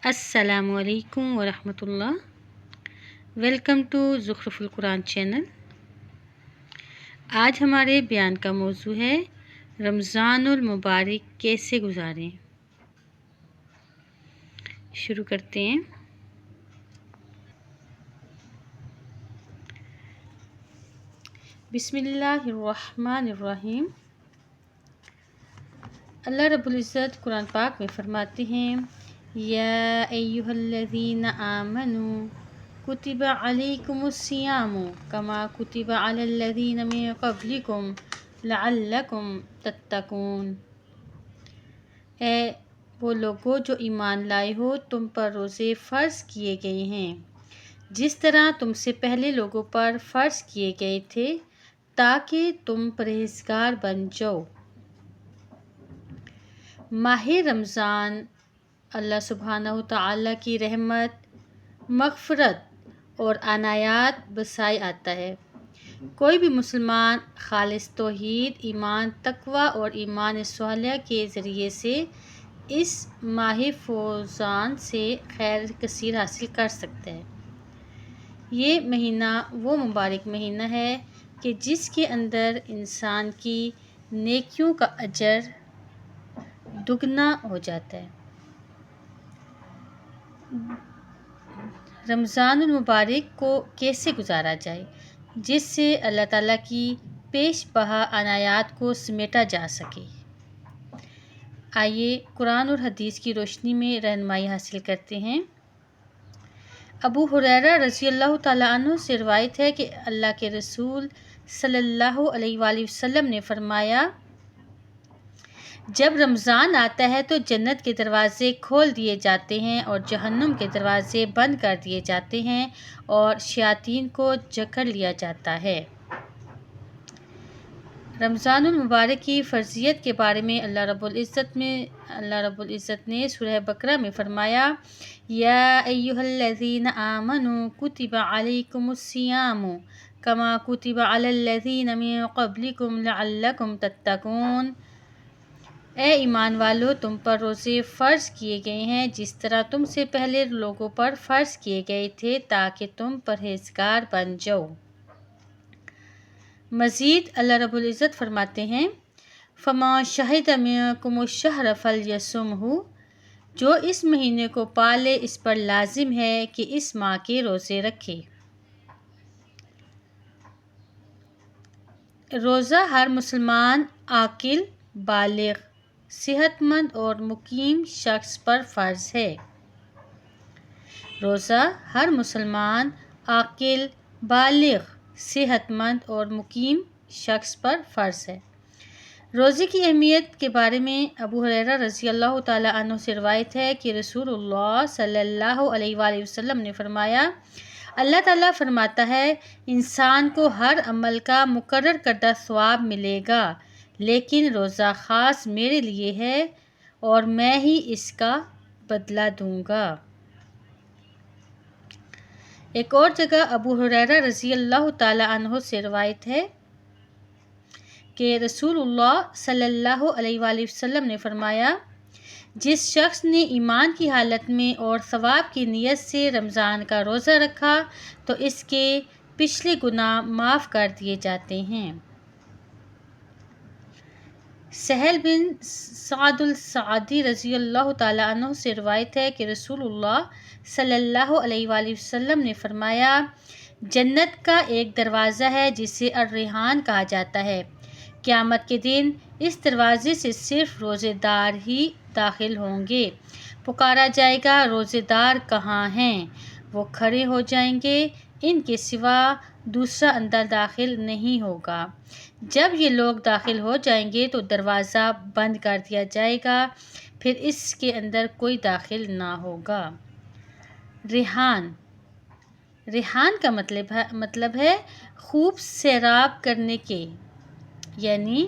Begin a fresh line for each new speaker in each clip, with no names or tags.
السلام علیکم ورحمۃ اللہ۔ ویلکم ٹو زخرف القرآن چینل۔ آج ہمارے بیان کا موضوع ہے رمضان المبارک کیسے گزاریں۔ شروع کرتے ہیں۔ بسم اللہ الرحمن الرحیم۔ اللہ رب العزت قرآن پاک میں فرماتے ہیں یا ایہا الذین آمنوا کتب علیکم الصیام کما کتب علی الذین من قبلکم لعلکم تتقون۔ اے وہ لوگو جو ایمان لائے ہو، تم پر روزے فرض کیے گئے ہیں جس طرح تم سے پہلے لوگوں پر فرض کیے گئے تھے تاکہ تم پرہیزگار بن جاؤ۔ ماہ رمضان اللہ سبحانہ وتعالی کی رحمت، مغفرت اور عنایات بسائے آتا ہے۔ کوئی بھی مسلمان خالص توحید، ایمان، تقوی اور ایمان صالح کے ذریعے سے اس ماہ فوزان سے خیر کثیر حاصل کر سکتا ہے۔ یہ مہینہ وہ مبارک مہینہ ہے کہ جس کے اندر انسان کی نیکیوں کا اجر دگنا ہو جاتا ہے۔ رمضان المبارک کو کیسے گزارا جائے جس سے اللہ تعالیٰ کی پیش بہا عنایات کو سمیٹا جا سکے۔ آئیے قرآن اور حدیث کی روشنی میں رہنمائی حاصل کرتے ہیں۔ ابو ہریرہ رضی اللہ تعالیٰ عنہ سے روایت ہے کہ اللہ کے رسول صلی اللہ علیہ وآلہ وسلم نے فرمایا، جب رمضان آتا ہے تو جنت کے دروازے کھول دیے جاتے ہیں اور جہنم کے دروازے بند کر دیے جاتے ہیں اور شیاطین کو جکڑ لیا جاتا ہے۔ رمضان المبارک کی فرضیت کے بارے میں اللہ رب العزت نے سورہ بقرہ میں فرمایا یا ایہا الذین آمنوا کتب علیکم الصیام کما کتب علی الذین من قبلکم لعلکم تتقون۔ اے ایمان والو، تم پر روزے فرض کیے گئے ہیں جس طرح تم سے پہلے لوگوں پر فرض کیے گئے تھے تاکہ تم پرہیزگار بن جاؤ۔ مزید اللہ رب العزت فرماتے ہیں فَمَن شَهِدَ مِنکُمُ الشَّهْرَ فَلْیَصُمْهُ، جو اس مہینے کو پالے اس پر لازم ہے کہ اس ماہ کے روزے رکھے۔ روزہ ہر مسلمان عاقل، بالغ، صحت مند اور مقیم شخص پر فرض ہے۔ روزہ ہر مسلمان عاقل، بالغ، صحت مند اور مقیم شخص پر فرض ہے۔ روزے کی اہمیت کے بارے میں ابو ہریرہ رضی اللہ تعالیٰ عنہ سے روایت ہے کہ رسول اللہ صلی اللہ علیہ وآلہ وسلم نے فرمایا، اللہ تعالیٰ فرماتا ہے انسان کو ہر عمل کا مقرر کردہ ثواب ملے گا لیکن روزہ خاص میرے لیے ہے اور میں ہی اس کا بدلہ دوں گا۔ ایک اور جگہ ابو ہریرہ رضی اللہ تعالیٰ عنہ سے روایت ہے کہ رسول اللہ صلی اللہ علیہ وآلہ وسلم نے فرمایا، جس شخص نے ایمان کی حالت میں اور ثواب کی نیت سے رمضان کا روزہ رکھا تو اس کے پچھلے گناہ معاف کر دیے جاتے ہیں۔ سہل بن سعد الساعدی رضی اللہ تعالیٰ عنہ سے روایت ہے کہ رسول اللہ صلی اللہ علیہ وآلہ وسلم نے فرمایا، جنت کا ایک دروازہ ہے جسے الریحان کہا جاتا ہے، قیامت کے دن اس دروازے سے صرف روزے دار ہی داخل ہوں گے۔ پکارا جائے گا روزے دار کہاں ہیں؟ وہ کھڑے ہو جائیں گے، ان کے سوا دوسرا اندر داخل نہیں ہوگا۔ جب یہ لوگ داخل ہو جائیں گے تو دروازہ بند کر دیا جائے گا، پھر اس کے اندر کوئی داخل نہ ہوگا۔ ریحان کا مطلب ہے خوب سیراب کرنے کے، یعنی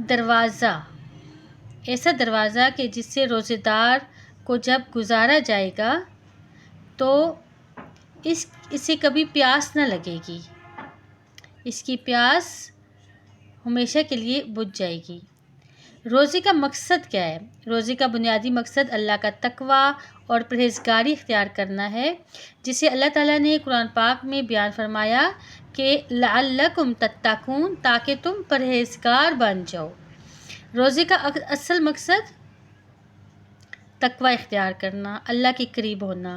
دروازہ، ایسا دروازہ کہ جس سے روزے دار کو جب گزارا جائے گا تو اسے کبھی پیاس نہ لگے گی، اس کی پیاس ہمیشہ کے لیے بجھ جائے گی۔ روزے کا مقصد کیا ہے؟ روزے کا بنیادی مقصد اللہ کا تقوی اور پرہیزگاری اختیار کرنا ہے، جسے اللہ تعالیٰ نے قرآن پاک میں بیان فرمایا کہ لعلکم تتقون، تاکہ تم پرہیزگار بن جاؤ۔ روزے کا اصل مقصد تقوی اختیار کرنا، اللہ کے قریب ہونا،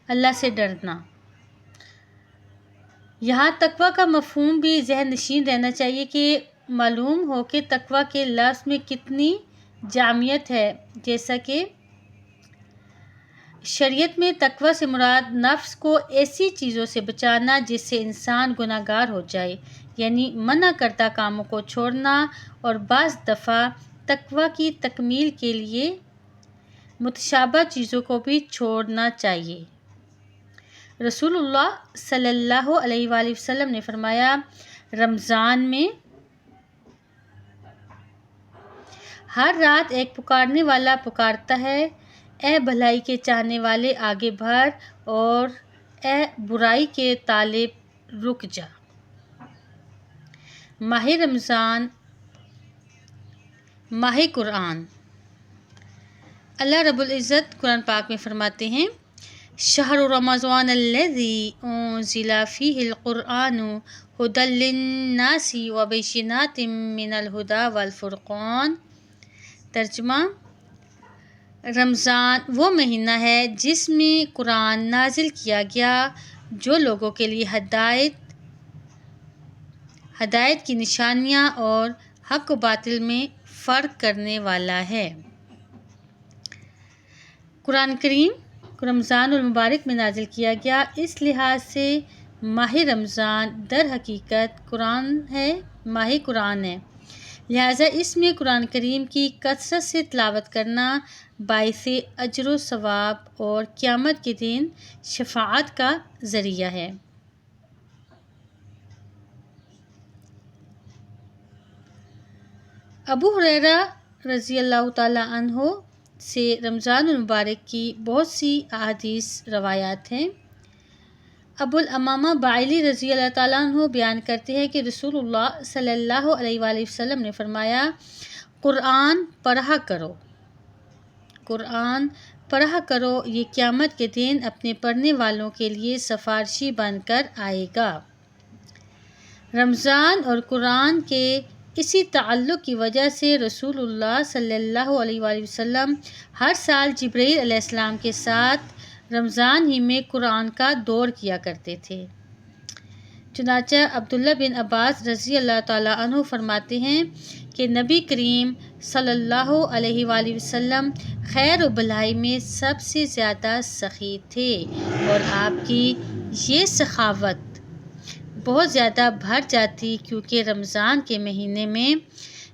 اللہ سے ڈرنا۔ یہاں تقوی کا مفہوم بھی ذہن نشین رہنا چاہیے کہ معلوم ہو کہ تقوی کے لفظ میں کتنی جامعیت ہے۔ جیسا کہ شریعت میں تقوی سے مراد نفس کو ایسی چیزوں سے بچانا جس سے انسان گناہ گار ہو جائے، یعنی منع کردہ کاموں کو چھوڑنا، اور بعض دفعہ تقوی کی تکمیل کے لیے متشابہ چیزوں کو بھی چھوڑنا چاہیے۔ رسول اللہ صلی اللہ علیہ وآلہ وسلم نے فرمایا، رمضان میں ہر رات ایک پکارنے والا پکارتا ہے، اے بھلائی کے چاہنے والے آگے بڑھ، اور اے برائی کے طالب رک جا۔ ماہ رمضان، ماہ قرآن۔ اللہ رب العزت قرآن پاک میں فرماتے ہیں، شہر رمضان الذی انزل فیہ القرآن ھدی للناس وبینات من الھدی والفرقان۔ ترجمہ: رمضان وہ مہینہ ہے جس میں قرآن نازل کیا گیا، جو لوگوں کے لیے ہدایت کی نشانیاں اور حق و باطل میں فرق کرنے والا ہے۔ قرآن کریم رمضان المبارک میں نازل کیا گیا، اس لحاظ سے ماہ رمضان در حقیقت ماہ قرآن ہے، لہٰذا اس میں قرآن کریم کی کثرت سے تلاوت کرنا باعث اجر و ثواب اور قیامت کے دن شفاعت کا ذریعہ ہے۔ ابو ہریرہ رضی اللہ تعالیٰ عنہ سے رمضان المبارک کی بہت سی احادیث روایات ہیں۔ ابو الامامہ باعلی رضی اللہ تعالیٰ عنہ بیان کرتے ہیں کہ رسول اللہ صلی اللہ علیہ وآلہ وسلم نے فرمایا، قرآن پڑھا کرو، قرآن پڑھا کرو، یہ قیامت کے دن اپنے پڑھنے والوں کے لیے سفارشی بن کر آئے گا۔ رمضان اور قرآن کے اسی تعلق کی وجہ سے رسول اللہ صلی اللہ علیہ وآلہ وسلم ہر سال جبرائیل علیہ السلام کے ساتھ رمضان ہی میں قرآن کا دور کیا کرتے تھے۔ چنانچہ عبداللہ بن عباس رضی اللہ تعالیٰ عنہ فرماتے ہیں کہ نبی کریم صلی اللہ علیہ وآلہ وسلم خیر و بھلائی میں سب سے زیادہ سخی تھے، اور آپ کی یہ سخاوت بہت زیادہ بڑھ جاتی کیونکہ رمضان کے مہینے میں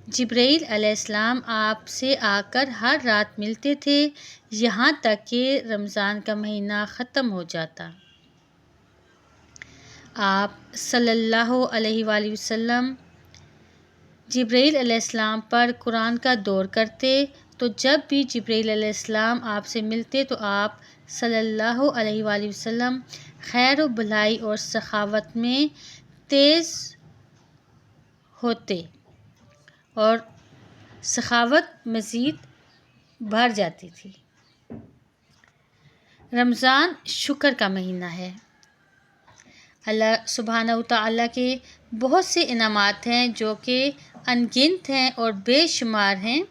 جبرائیل علیہ السلام آپ سے آ کر ہر رات ملتے تھے، یہاں تک کہ رمضان کا مہینہ ختم ہو جاتا۔ آپ صلی اللہ علیہ وآلہ وسلم جبرائیل علیہ السلام پر قرآن کا دور کرتے، تو جب بھی جبرائیل علیہ السلام آپ سے ملتے تو آپ صلی اللہ علیہ وآلہ وسلم خیر و بھلائی اور سخاوت میں تیز ہوتے اور سخاوت مزید بڑھ جاتی تھی۔ رمضان شکر کا مہینہ ہے۔ اللہ سبحانہ وتعالیٰ کے بہت سے انعامات ہیں جو کہ ان گنت ہیں اور بے شمار ہیں۔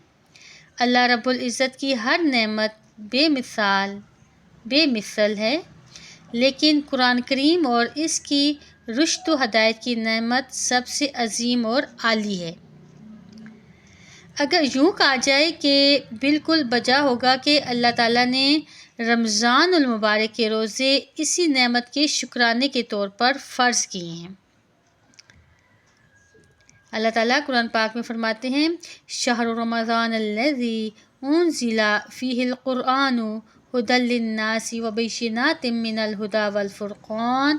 اللہ رب العزت کی ہر نعمت بے مثل ہے، لیکن قرآن کریم اور اس کی رشد و ہدایت کی نعمت سب سے عظیم اور عالی ہے۔ اگر یوں کہا جائے کہ بالکل بجا ہوگا کہ اللہ تعالیٰ نے رمضان المبارک کے روزے اسی نعمت کے شکرانے کے طور پر فرض کیے ہیں۔ اللہ تعالیٰ قرآن پاک میں فرماتے ہیں، شہر رمضان الذی انزل فیہ القرآن ھدی للناس وبینات من الھدی والفرقان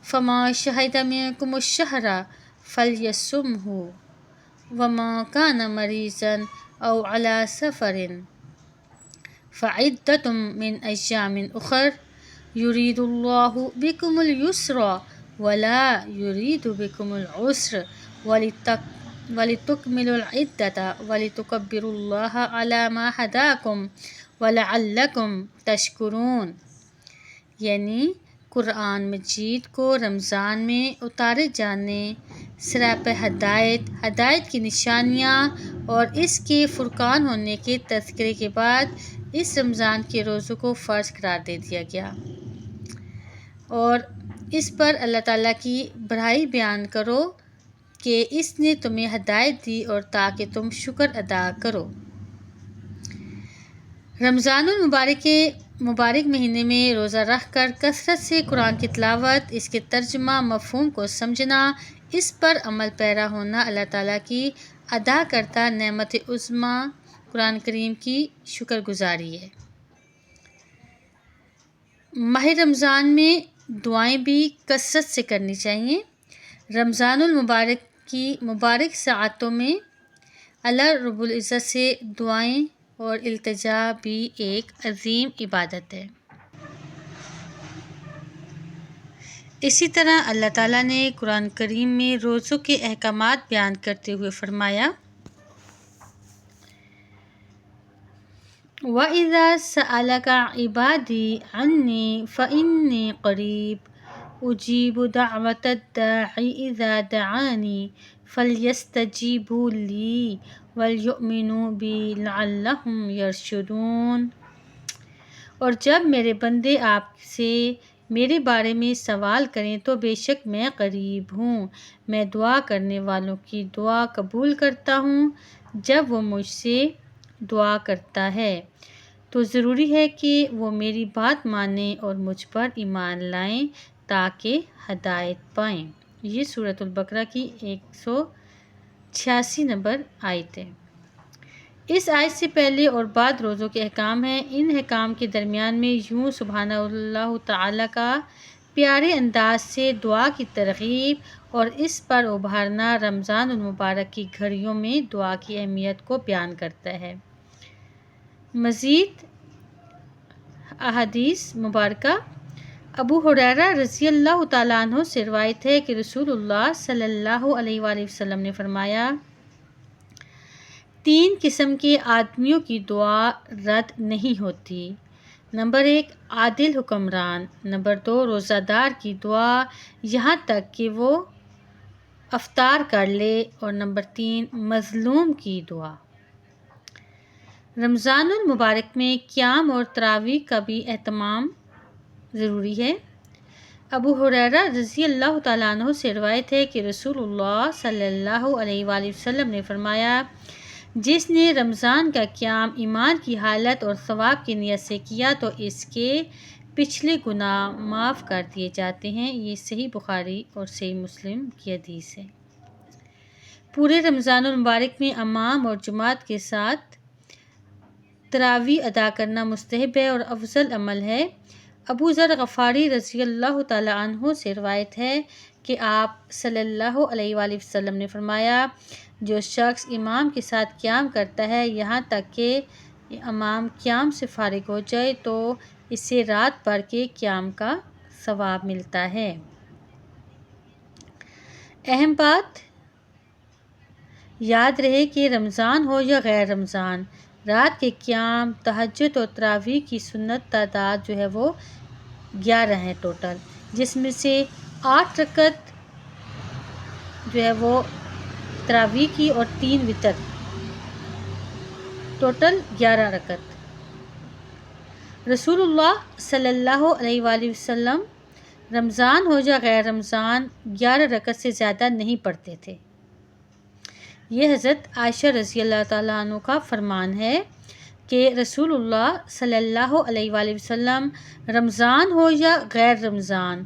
فمن شہد منکم الشہر فلیصمہ ومن کان مریضا او علی سفر فعدۃ من ایام اخر یرید اللہ بکم الیسر ولا یرید بکم العسر وَلِتُكْمِلُوا الْعِدَّةَ وَلِتُكَبِّرُوا اللَّهَ عَلَى مَا هَدَاكُمْ وَلَعَلَّكُمْ تَشْكُرُونَ، یعنی قرآن مجید کو رمضان میں اتارے جانے، سراپہ ہدایت کی نشانیاں اور اس کے فرقان ہونے کے تذکرے کے بعد اس رمضان کے روزوں کو فرض قرار دے دیا گیا، اور اس پر اللہ تعالیٰ کی بڑائی بیان کرو کہ اس نے تمہیں ہدایت دی اور تاکہ تم شکر ادا کرو۔ رمضان المبارک کے مبارک مہینے میں روزہ رکھ کر کثرت سے قرآن کی تلاوت، اس کے ترجمہ مفہوم کو سمجھنا، اس پر عمل پیرا ہونا اللہ تعالیٰ کی ادا کردہ نعمت عظمیٰ قرآن کریم کی شکر گزاری ہے۔ ماہ رمضان میں دعائیں بھی کثرت سے کرنی چاہیے۔ رمضان المبارک کی مبارک ساعتوں میں اللہ رب العزت سے دعائیں اور التجا بھی ایک عظیم عبادت ہے۔ اسی طرح اللہ تعالیٰ نے قرآن کریم میں روزوں کے احکامات بیان کرتے ہوئے فرمایا، وَإِذَا سَأَلَكَ عِبَادِي عَنِّي فَإِنِّي قَرِيبٌ أُجِيبُ دَعْوَةَ الدَّاعِ إِذَا دَعَانِ فَلْيَسْتَجِيبُوا لِي وَلْيُؤْمِنُوا بِي لَعَلَّهُمْ يَرْشُدُونَ۔ اور جب میرے بندے آپ سے میرے بارے میں سوال کریں تو بے شک میں قریب ہوں، میں دعا کرنے والوں کی دعا قبول کرتا ہوں۔ جب وہ مجھ سے دعا کرتا ہے تو ضروری ہے کہ وہ میری بات مانیں اور مجھ پر ایمان لائیں تاکہ ہدایت پائیں۔ یہ سورۃ البقرہ کی 186 نمبر آیت ہے۔ اس آیت سے پہلے اور بعد روزوں کے احکام ہیں۔ ان احکام کے درمیان میں یوں سبحانہ اللہ تعالیٰ کا پیارے انداز سے دعا کی ترغیب اور اس پر ابھارنا رمضان المبارک کی گھڑیوں میں دعا کی اہمیت کو بیان کرتا ہے۔ مزید احادیث مبارکہ، ابو ہریرہ رضی اللہ تعالیٰ عنہ سے روایت ہے کہ رسول اللہ صلی اللہ علیہ وآلہ وسلم نے فرمایا، 3 قسم کے آدمیوں کی دعا رد نہیں ہوتی۔ نمبر 1 عادل حکمران، نمبر 2 روزہ دار کی دعا یہاں تک کہ وہ افطار کر لے، اور نمبر 3 مظلوم کی دعا۔ رمضان المبارک میں قیام اور تراویح کا بھی اہتمام ضروری ہے۔ ابو ہریرہ رضی اللہ تعالیٰ عنہ سے روایت ہے کہ رسول اللہ صلی اللہ علیہ وآلہ وسلم نے فرمایا، جس نے رمضان کا قیام ایمان کی حالت اور ثواب کی نیت سے کیا تو اس کے پچھلے گناہ معاف کر دیے جاتے ہیں۔ یہ صحیح بخاری اور صحیح مسلم کی حدیث ہے۔ پورے رمضان المبارک میں امام اور جماعت کے ساتھ تراویح ادا کرنا مستحب ہے اور افضل عمل ہے۔ ابو ذر غفاری رضی اللہ تعالیٰ عنہ سے روایت ہے کہ آپ صلی اللہ علیہ وآلہ وسلم نے فرمایا، جو شخص امام کے ساتھ قیام کرتا ہے یہاں تک کہ امام قیام سے فارغ ہو جائے تو اسے رات بھر کے قیام کا ثواب ملتا ہے۔ اہم بات یاد رہے کہ رمضان ہو یا غیر رمضان، رات کے قیام، تہجد اور تراویح کی سنت تعداد جو ہے وہ 11 ہے ٹوٹل، جس میں سے 8 رکعت جو ہے وہ تراویح کی اور 3 وتر، ٹوٹل 11 رکعت۔ رسول اللہ صلی اللہ علیہ وآلہ وسلم رمضان ہو یا غیر رمضان 11 رکعت سے زیادہ نہیں پڑھتے تھے۔ یہ حضرت عائشہ رضی اللہ تعالیٰ عنہ کا فرمان ہے کہ رسول اللہ صلی اللہ علیہ وآلہ وسلم رمضان ہو یا غیر رمضان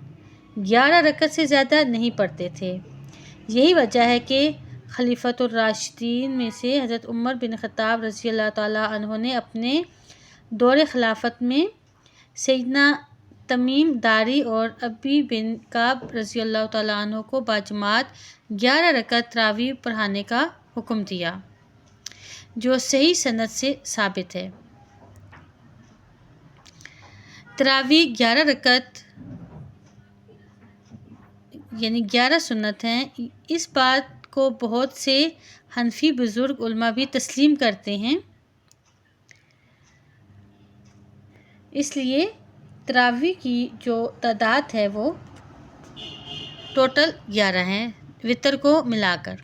11 رکعت سے زیادہ نہیں پڑھتے تھے۔ یہی وجہ ہے کہ خلیفۃ الراشدین میں سے حضرت عمر بن خطاب رضی اللہ تعالیٰ عنہ نے اپنے دور خلافت میں سیدنا تمیم داری اور ابی بن کعب رضی اللہ تعالیٰ عنہ کو باجماعت 11 رکعت تراویح پڑھانے کا حکم دیا، جو صحیح سند سے ثابت ہے۔ تراویح 11 رکعت یعنی 11 سنت ہیں۔ اس بات کو بہت سے حنفی بزرگ علماء بھی تسلیم کرتے ہیں۔ اس لیے تراویح کی جو تعداد ہے وہ ٹوٹل 11 ہے، وتر کو ملا کر۔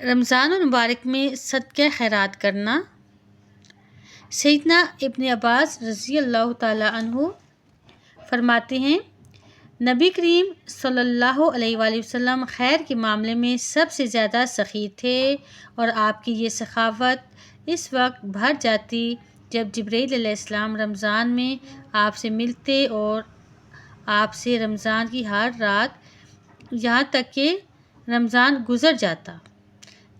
رمضان المبارک میں صدقہ خیرات کرنا۔ سیدنا ابن عباس رضی اللہ تعالیٰ عنہ فرماتے ہیں، نبی کریم صلی اللہ علیہ وآلہ وسلم خیر کے معاملے میں سب سے زیادہ سخی تھے، اور آپ کی یہ سخاوت اس وقت بڑھ جاتی جب جبرائیل علیہ السلام رمضان میں آپ سے ملتے اور آپ سے رمضان کی ہر رات یہاں تک کہ رمضان گزر جاتا۔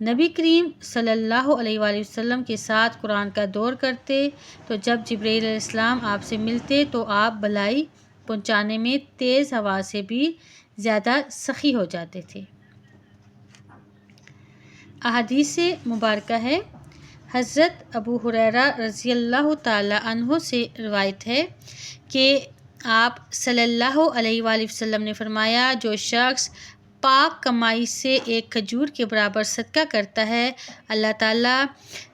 نبی کریم صلی اللہ علیہ وآلہ وسلم کے ساتھ قرآن کا دور کرتے تو جب جبرائیل علیہ السلام آپ سے ملتے تو آپ بلائی پہنچانے میں تیز ہوا سے بھی زیادہ سخی ہو جاتے تھے۔ احادیث مبارکہ ہے، حضرت ابو ہریرہ رضی اللہ تعالیٰ عنہ سے روایت ہے کہ آپ صلی اللہ علیہ وآلہ وسلم نے فرمایا، جو شخص پاک کمائی سے ایک کھجور کے برابر صدقہ کرتا ہے، اللہ تعالیٰ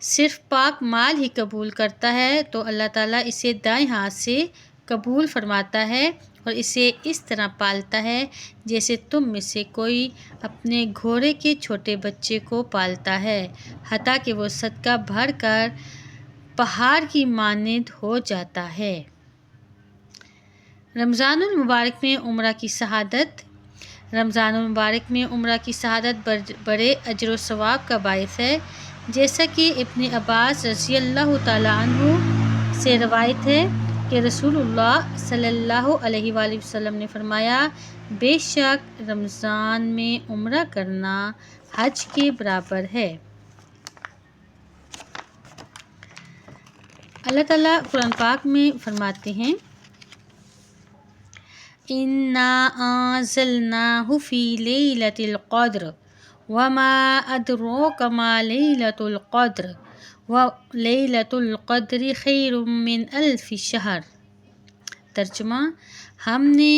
صرف پاک مال ہی قبول کرتا ہے تو اللہ تعالیٰ اسے دائیں ہاتھ سے قبول فرماتا ہے اور اسے اس طرح پالتا ہے جیسے تم میں سے کوئی اپنے گھوڑے کے چھوٹے بچے کو پالتا ہے، حتیٰ کہ وہ صدقہ بڑھ کر پہاڑ کی مانند ہو جاتا ہے۔ رمضان المبارک میں عمرہ کی شہادت۔ رمضان المبارک میں عمرہ کی شہادت بڑے اجر و ثواب کا باعث ہے، جیسا کہ ابن عباس رضی اللہ تعالیٰ عنہ سے روایت ہے کہ رسول اللہ صلی اللہ علیہ وآلہ وسلم نے فرمایا، بے شک رمضان میں عمرہ کرنا حج کے برابر ہے۔ اللہ تعالیٰ قرآن پاک میں فرماتے ہیں، اِنَّا أَنزَلْنَاهُ فِي لَيْلَةِ الْقَدْرِ وَمَا أَدْرَاكَ مَا لَيْلَةُ الْقَدْرِ وَلَيْلَةُ الْقَدْرِ خَيْرٌ مِّنْ أَلْفِ شَهْرٍ۔ ترجمہ، ہم نے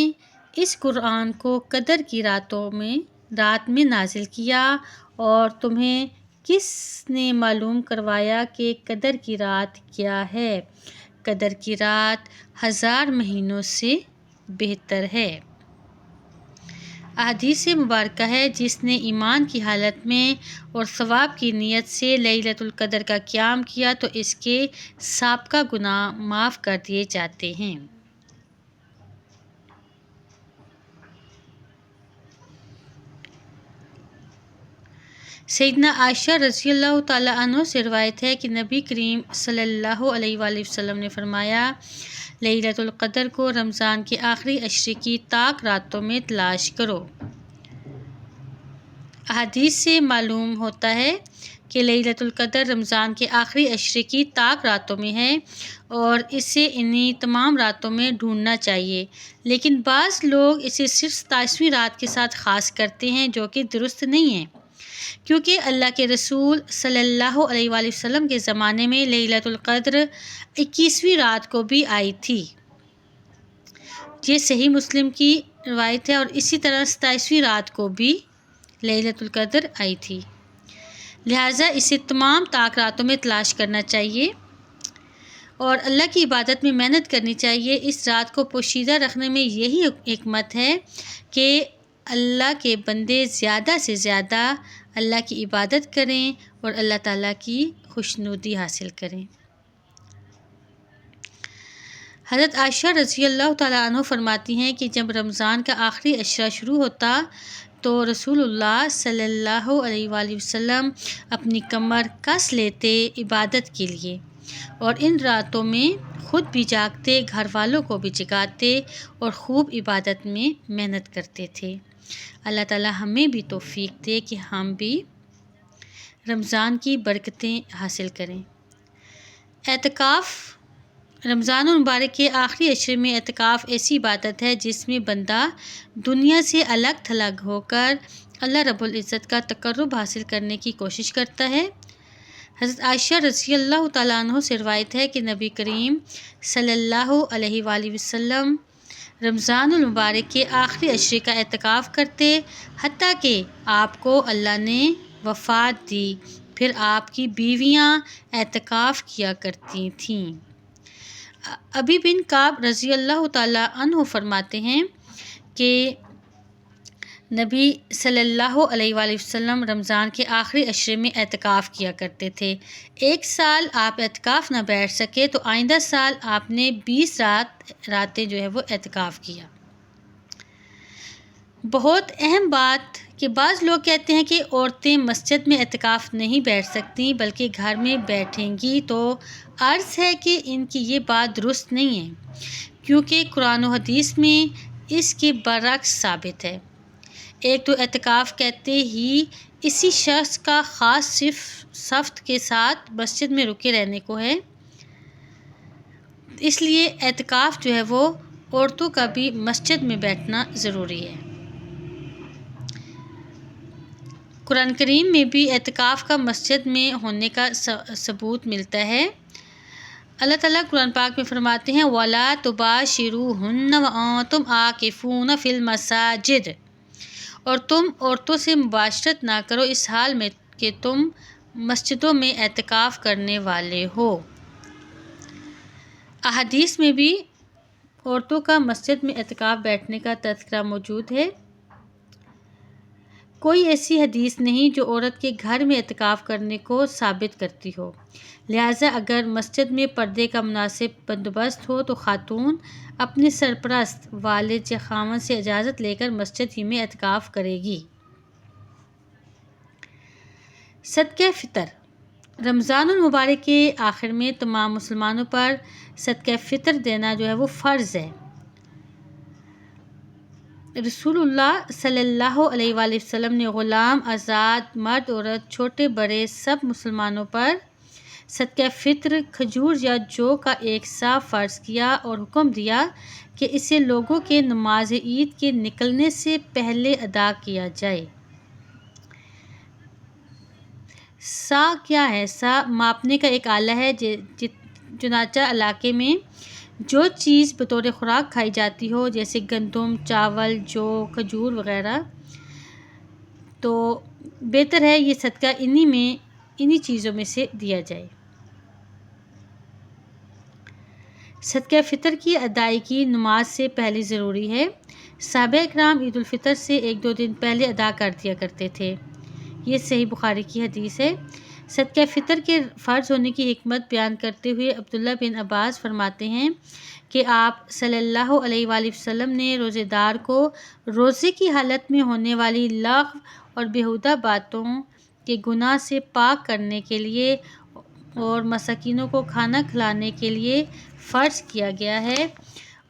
اس قرآن کو قدر کی رات میں نازل کیا، اور تمہیں کس نے معلوم کروایا کہ قدر کی رات کیا ہے؟ قدر کی رات 1000 مہینوں سے بہتر ہے۔ احادیث مبارکہ ہے، جس نے ایمان کی حالت میں اور ثواب کی نیت سے لیلۃ القدر کا قیام کیا تو اس کے سابقہ گناہ معاف کر دیے جاتے ہیں۔ سیدنا عائشہ رضی اللہ تعالیٰ عنہ سے روایت ہے کہ نبی کریم صلی اللہ علیہ وآلہ وسلم نے فرمایا، لیلۃ القدر کو رمضان کے آخری عشرے کی طاق راتوں میں تلاش کرو۔ احادیث سے معلوم ہوتا ہے کہ لیلۃ القدر رمضان کے آخری عشرے کی طاق راتوں میں ہے اور اسے انہی تمام راتوں میں ڈھونڈنا چاہیے، لیکن بعض لوگ اسے صرف 27ویں رات کے ساتھ خاص کرتے ہیں، جو کہ درست نہیں ہے، کیونکہ اللہ کے رسول صلی اللہ علیہ وآلہ وسلم کے زمانے میں لیلۃ القدر 21ویں رات کو بھی آئی تھی۔ یہ صحیح مسلم کی روایت ہے، اور اسی طرح 27ویں رات کو بھی لیلۃ القدر آئی تھی، لہٰذا اسے تمام طاق راتوں میں تلاش کرنا چاہیے اور اللہ کی عبادت میں محنت کرنی چاہیے۔ اس رات کو پوشیدہ رکھنے میں یہی حکمت ہے کہ اللہ کے بندے زیادہ سے زیادہ اللہ کی عبادت کریں اور اللہ تعالیٰ کی خوشنودی حاصل کریں۔ حضرت عائشہ رضی اللہ تعالیٰ عنہ فرماتی ہیں کہ جب رمضان کا آخری عشرہ شروع ہوتا تو رسول اللہ صلی اللہ علیہ وآلہ وسلم اپنی کمر کس لیتے عبادت کے لیے، اور ان راتوں میں خود بھی جاگتے، گھر والوں کو بھی جگاتے اور خوب عبادت میں محنت کرتے تھے۔ اللہ تعالیٰ ہمیں بھی توفیق دے کہ ہم بھی رمضان کی برکتیں حاصل کریں۔ اعتکاف۔ رمضان المبارک کے آخری عشرے میں اعتکاف ایسی عبادت ہے جس میں بندہ دنیا سے الگ تھلگ ہو کر اللہ رب العزت کا تقرب حاصل کرنے کی کوشش کرتا ہے۔ حضرت عائشہ رضی اللہ تعالیٰ عنہ سے روایت ہے کہ نبی کریم صلی اللہ علیہ وآلہ وسلم رمضان المبارک کے آخری عشرے کا اعتکاف کرتے، حتیٰ کہ آپ کو اللہ نے وفات دی، پھر آپ کی بیویاں اعتکاف کیا کرتی تھیں۔ ابی بن کعب رضی اللہ تعالیٰ عنہ فرماتے ہیں کہ نبی صلی اللہ علیہ وآلہ وسلم رمضان کے آخری عشرے میں اعتکاف کیا کرتے تھے۔ ایک سال آپ اعتکاف نہ بیٹھ سکے تو آئندہ سال آپ نے 20 راتیں جو ہے وہ اعتکاف کیا۔ بہت اہم بات کہ بعض لوگ کہتے ہیں کہ عورتیں مسجد میں اعتکاف نہیں بیٹھ سکتی بلکہ گھر میں بیٹھیں گی، تو عرض ہے کہ ان کی یہ بات درست نہیں ہے، کیونکہ قرآن و حدیث میں اس کے برعکس ثابت ہے۔ ایک تو اعتکاف کہتے ہی اسی شخص کا خاص صرف صفت کے ساتھ مسجد میں رکے رہنے کو ہے، اس لیے اعتکاف جو ہے وہ عورتوں کا بھی مسجد میں بیٹھنا ضروری ہے۔ قرآن کریم میں بھی اعتکاف کا مسجد میں ہونے کا ثبوت ملتا ہے۔ اللہ تعالیٰ قرآن پاک میں فرماتے ہیں وَلَا تُبَاشِرُوهُنَّ وَأَنْتُمْ عَاكِفُونَ فِي الْمَسَاجِدِ، اور تم عورتوں سے مباشرت نہ کرو اس حال میں کہ تم مسجدوں میں اعتکاف کرنے والے ہو۔ احادیث میں بھی عورتوں کا مسجد میں اعتکاف بیٹھنے کا تذکرہ موجود ہے۔ کوئی ایسی حدیث نہیں جو عورت کے گھر میں اعتکاف کرنے کو ثابت کرتی ہو، لہٰذا اگر مسجد میں پردے کا مناسب بندوبست ہو تو خاتون اپنے سرپرست والد یا خاوند سے اجازت لے کر مسجد ہی میں اعتکاف کرے گی۔ صدقہ فطر رمضان المبارک کے آخر میں تمام مسلمانوں پر صدقہ فطر دینا جو ہے وہ فرض ہے۔ رسول اللہ صلی اللہ علیہ وآلہ وسلم نے غلام، آزاد، مرد، عورت، چھوٹے بڑے سب مسلمانوں پر صدقہ فطر کھجور یا جو کا ایک سا فرض کیا اور حکم دیا کہ اسے لوگوں کے نماز عید کے نکلنے سے پہلے ادا کیا جائے۔ سا کیا ہے؟ سا ماپنے کا ایک آلہ ہے، چنانچہ علاقے میں جو چیز بطور خوراک کھائی جاتی ہو جیسے گندم، چاول، جو، کھجور وغیرہ، تو بہتر ہے یہ صدقہ انہی چیزوں میں سے دیا جائے۔ صدقہ فطر کی ادائیگی نماز سے پہلے ضروری ہے۔ صحابہ اکرام عید الفطر سے 1-2 دن پہلے ادا کر دیا کرتے تھے، یہ صحیح بخاری کی حدیث ہے۔ صدقہ فطر کے فرض ہونے کی حکمت بیان کرتے ہوئے عبداللہ بن عباس فرماتے ہیں کہ آپ صلی اللہ علیہ وآلہ وسلم نے روزے دار کو روزے کی حالت میں ہونے والی لغو اور بیہودہ باتوں کے گناہ سے پاک کرنے کے لیے اور مساکینوں کو کھانا کھلانے کے لیے فرض کیا گیا ہے،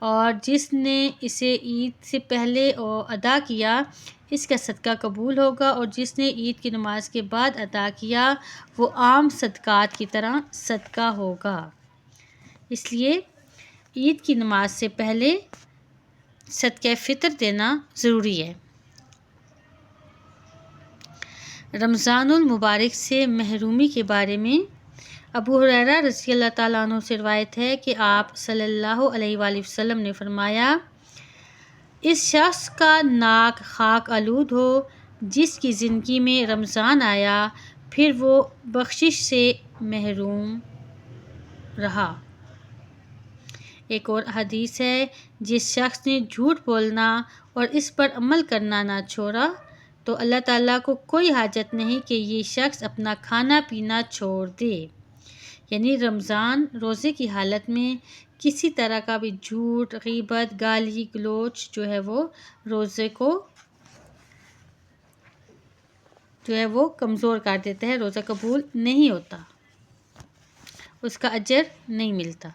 اور جس نے اسے عید سے پہلے ادا کیا اس کا صدقہ قبول ہوگا، اور جس نے عید کی نماز کے بعد ادا کیا وہ عام صدقات کی طرح صدقہ ہوگا۔ اس لیے عید کی نماز سے پہلے صدقہ فطر دینا ضروری ہے۔ رمضان المبارک سے محرومی کے بارے میں ابو ہریرہ رضی اللہ تعالیٰ عنہ سے روایت ہے کہ آپ صلی اللہ علیہ وآلہ وسلم نے فرمایا اس شخص کا ناک خاک آلود ہو جس کی زندگی میں رمضان آیا پھر وہ بخشش سے محروم رہا۔ ایک اور حدیث ہے جس شخص نے جھوٹ بولنا اور اس پر عمل کرنا نہ چھوڑا تو اللہ تعالیٰ کو کوئی حاجت نہیں کہ یہ شخص اپنا کھانا پینا چھوڑ دے، یعنی رمضان روزے کی حالت میں کسی طرح کا بھی جھوٹ، غیبت، گالی گلوچ جو ہے وہ روزے کو جو ہے وہ کمزور کر دیتا ہے، روزہ قبول نہیں ہوتا، اس کا اجر نہیں ملتا۔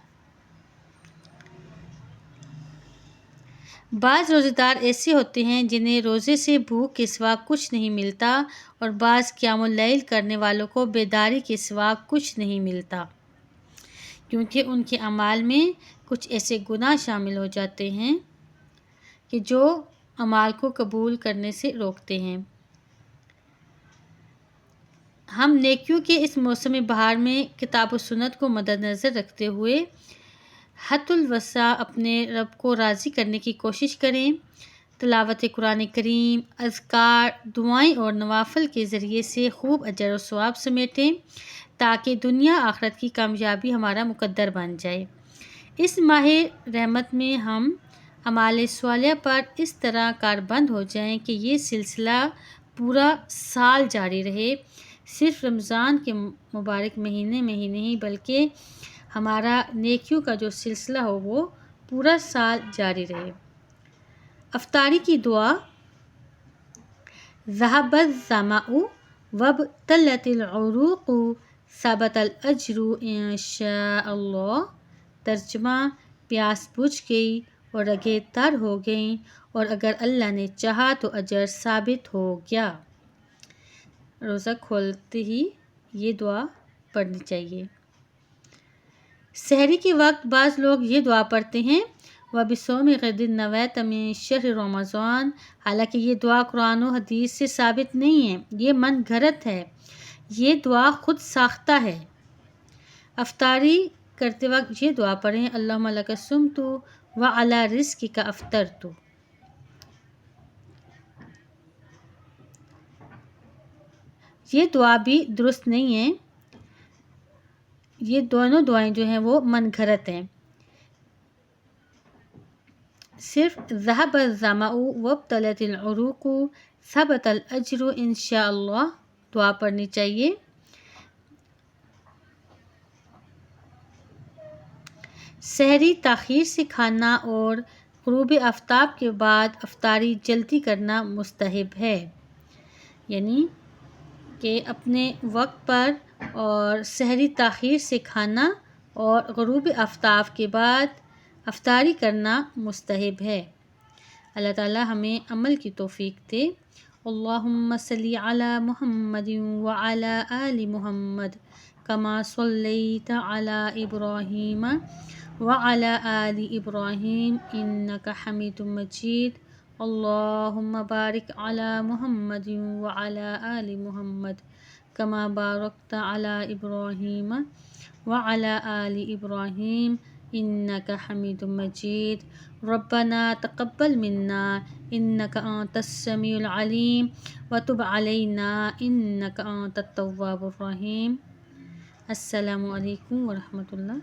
بعض روزے دار ایسے ہوتے ہیں جنہیں روزے سے بھوک کے سوا کچھ نہیں ملتا، اور بعض قیام اللیل کرنے والوں کو بیداری کے سوا کچھ نہیں ملتا، کیونکہ ان کے اعمال میں کچھ ایسے گناہ شامل ہو جاتے ہیں کہ جو اعمال کو قبول کرنے سے روکتے ہیں۔ ہم نیکیوں کے اس موسم بہار میں کتاب و سنت کو مد نظر رکھتے ہوئے حد الوسع اپنے رب کو راضی کرنے کی کوشش کریں۔ تلاوت قرآن کریم، اذکار، دعائیں اور نوافل کے ذریعے سے خوب اجر و ثواب سمیٹیں تاکہ دنیا آخرت کی کامیابی ہمارا مقدر بن جائے۔ اس ماہ رحمت میں ہم اعمال صالحہ پر اس طرح کاربند ہو جائیں کہ یہ سلسلہ پورا سال جاری رہے، صرف رمضان کے مبارک مہینے میں ہی نہیں بلکہ ہمارا نیکیوں کا جو سلسلہ ہو وہ پورا سال جاری رہے۔ افطاری کی دعا: ذهب الظمأ وابتلت العروق ثبت الاجر ان شاء اللہ۔ ترجمہ: پیاس بجھ گئی اور رگیں تر ہو گئیں اور اگر اللہ نے چاہا تو اجر ثابت ہو گیا۔ روزہ کھولتے ہی یہ دعا پڑھنی چاہیے۔ سحری کے وقت بعض لوگ یہ دعا پڑھتے ہیں وَبِصَوْمِ غَدٍ نَوَیْتُ مِن شَہْرِ رمضان، حالانکہ یہ دعا قرآن و حدیث سے ثابت نہیں ہے، یہ من گھڑت ہے، یہ دعا خود ساختہ ہے۔ افطاری کرتے وقت یہ دعا پڑھیں: اللہم لک صمت وعلی رزقک افطرت۔ یہ دعا بھی درست نہیں ہے، یہ دونوں دعائیں جو ہیں وہ من گھڑت ہیں۔ صرف ذهب الظمأ وابتلت العروق ثبت الاجر ان شاء اللہ دعا پڑھنی چاہیے۔ سحری تاخیر سے کھانا اور غروب آفتاب کے بعد افطاری جلدی کرنا مستحب ہے، یعنی کہ اپنے وقت پر اور سحری تاخیر سے کھانا اور غروب آفتاب کے بعد افطاری کرنا مستحب ہے۔ اللہ تعالی ہمیں عمل کی توفیق دے۔ اللہم صلی علی محمد وعلی آل محمد کما صلیت علی ابراہیم وعلی آل ابراہیم انک حمید مجید۔ اللہم بارک علی محمد وعلی آل محمد کما بارکت علی ابراہیم وعلی آل ابراہیم انک حمید مجید۔ ربنا تقبل منا انک انت السمیع العلیم وتب علینا انک انت التواب الرحیم۔ السلام علیکم ورحمۃ اللہ۔